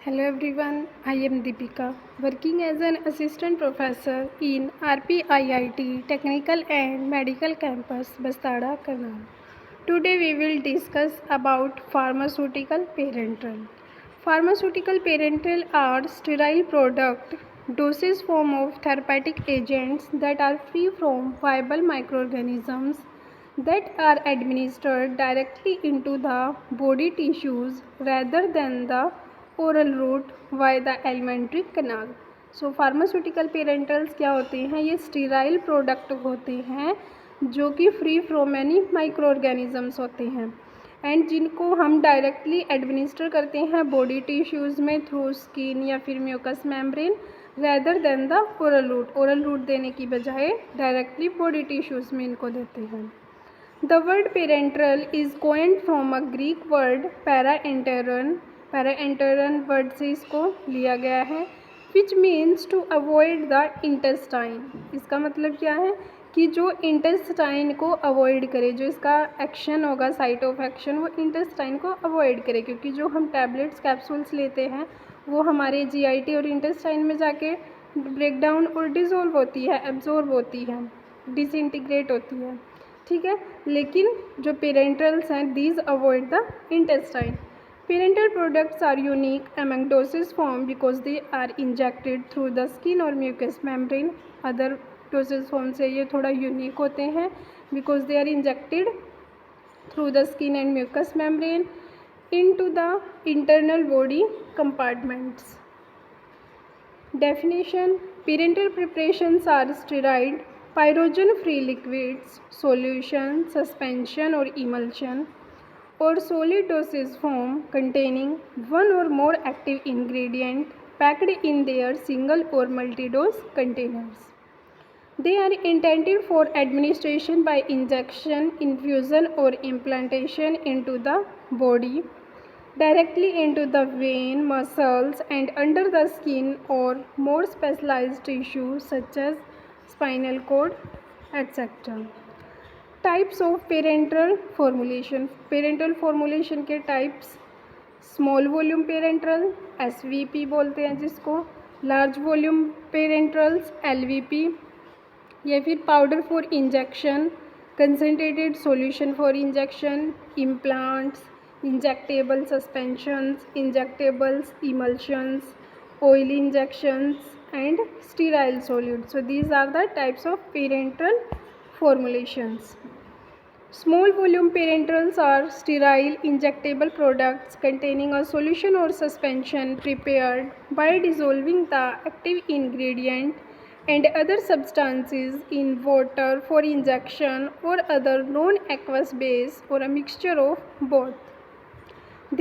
Hello everyone, I am Deepika, working as an assistant professor in RPIIT Technical and Medical Campus, Bastada, Karnal. Today we will discuss about pharmaceutical parenteral. Pharmaceutical parenteral are sterile product, dosage form of therapeutic agents that are free from viable microorganisms that are administered directly into the body tissues rather than the oral route via the alimentary canal. So pharmaceutical parentals क्या होते हैं? ये sterile product होते हैं जो कि free from any microorganisms होते हैं एंड जिनको हम डायरेक्टली एडमिनिस्टर करते हैं बॉडी टिश्यूज़ में थ्रू स्किन या फिर mucous membrane rather than the oral route देने की बजाय डायरेक्टली बॉडी टिश्यूज़ में इनको देते हैं. The word parenteral is coined from a Greek word paraenteron. Paraenteron word से इसको लिया गया है which means to avoid the intestine. इसका मतलब क्या है कि जो इंटेस्टाइन को अवॉइड करे, जो इसका एक्शन होगा साइट ऑफ एक्शन वो इंटेस्टाइन को अवॉइड करे, क्योंकि जो हम टैबलेट्स कैप्सूल्स लेते हैं वो हमारे जीआईटी और इंटेस्टाइन में जाके ब्रेक डाउन और डिज़ोल्व होती है, एब्जॉर्ब होती है, डिसइंटीग्रेट होती है. ठीक है, लेकिन जो पेरेंटल्स हैं these avoid the intestine. Parenteral products are unique among dosage form because they are injected through the skin or mucous membrane. Other dosage form से ये थोड़ा यूनिक होते हैं because they are injected through the skin and mucous membrane into the internal body compartments. Definition: parenteral preparations are sterile pyrogen-free liquids, solution, suspension or emulsion, or solid dosage form containing one or more active ingredient packed in their single or multi-dose containers. They are intended for administration by injection, infusion or implantation into the body, directly into the vein, muscles and under the skin or more specialized tissues such as spinal cord, etc. Types of parental formulation. Parental formulation के types: small volume parental SVP बोलते हैं जिसको, large volume parentals LVP, या फिर powder for injection, concentrated solution for injection, implants, injectable suspensions, injectables, emulsions, oil injections and sterile solid. So these are the types of parental formulations. Small volume parenterals are sterile injectable products containing a solution or suspension prepared by dissolving the active ingredient and other substances in water for injection or other non-aqueous base or a mixture of both.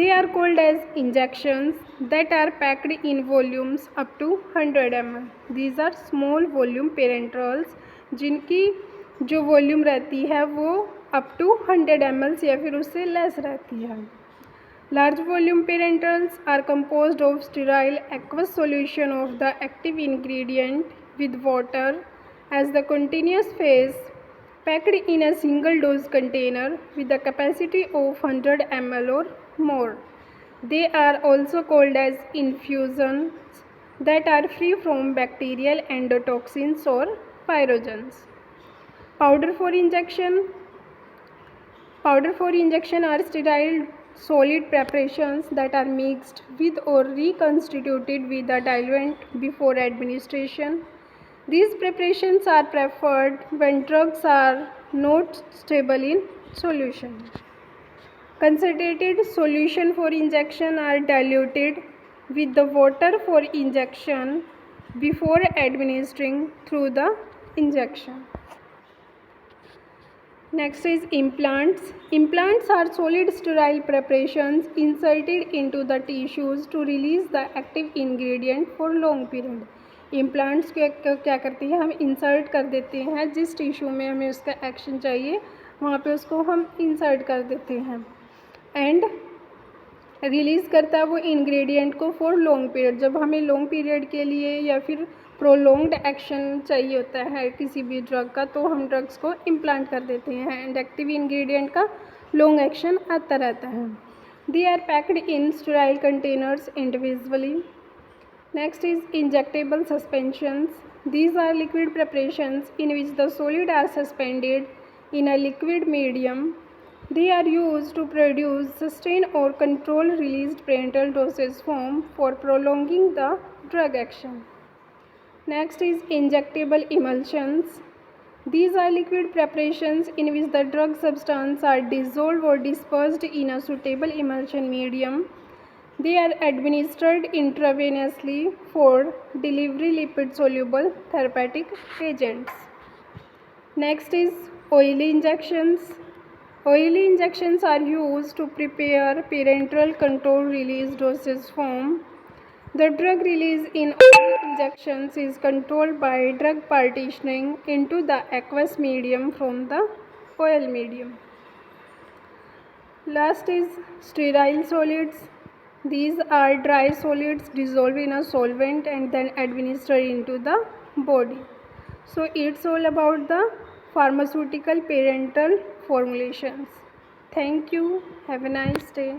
They are called as injections that are packed in volumes up to 100 ml. These are small volume parenterals जिनकी जो volume रहती है वो up to 100 ml या फिर उससे less रहती है. Large volume parenterals are composed of sterile aqueous solution of the active ingredient with water as the continuous phase packed in a single dose container with the capacity of 100 ml or more. They are also called as infusions that are free from bacterial endotoxins or pyrogens. Powder for injection. Powder for injection are sterile solid preparations that are mixed with or reconstituted with a diluent before administration. These preparations are preferred when drugs are not stable in solution. Concentrated solution for injection are diluted with the water for injection before administering through the injection. Next is implants. Implants are solid sterile preparations inserted into the tissues to release the active ingredient for long period. Implants क्या करती है, हम insert कर देते हैं जिस tissue में हमें उसका एक्शन चाहिए वहाँ पे उसको हम इंसर्ट कर देते हैं एंड रिलीज़ करता है वो इंग्रेडिएंट को फॉर लॉन्ग पीरियड. जब हमें लॉन्ग पीरियड के लिए या फिर प्रोलॉन्ग्ड एक्शन चाहिए होता है किसी भी ड्रग का तो हम ड्रग्स को इम्प्लांट कर देते हैं एंड एक्टिव इंग्रेडिएंट का लॉन्ग एक्शन आता रहता है. They are packed in sterile containers individually. Next is injectable suspensions. These are liquid preparations in which the solid are suspended in a liquid medium. They are used to produce sustained or controlled released parenteral dosage form for prolonging the drug action. Next is injectable emulsions. These are liquid preparations in which the drug substance are dissolved or dispersed in a suitable emulsion medium. They are administered intravenously for delivery lipid soluble therapeutic agents. Next is oily injections. Oily injections are used to prepare parenteral control release dosage form. The drug release in oral injections is controlled by drug partitioning into the aqueous medium from the oil medium. Last is sterile solids. These are dry solids dissolved in a solvent and then administered into the body. So it's all about the pharmaceutical parenteral formulations. Thank you. Have a nice day.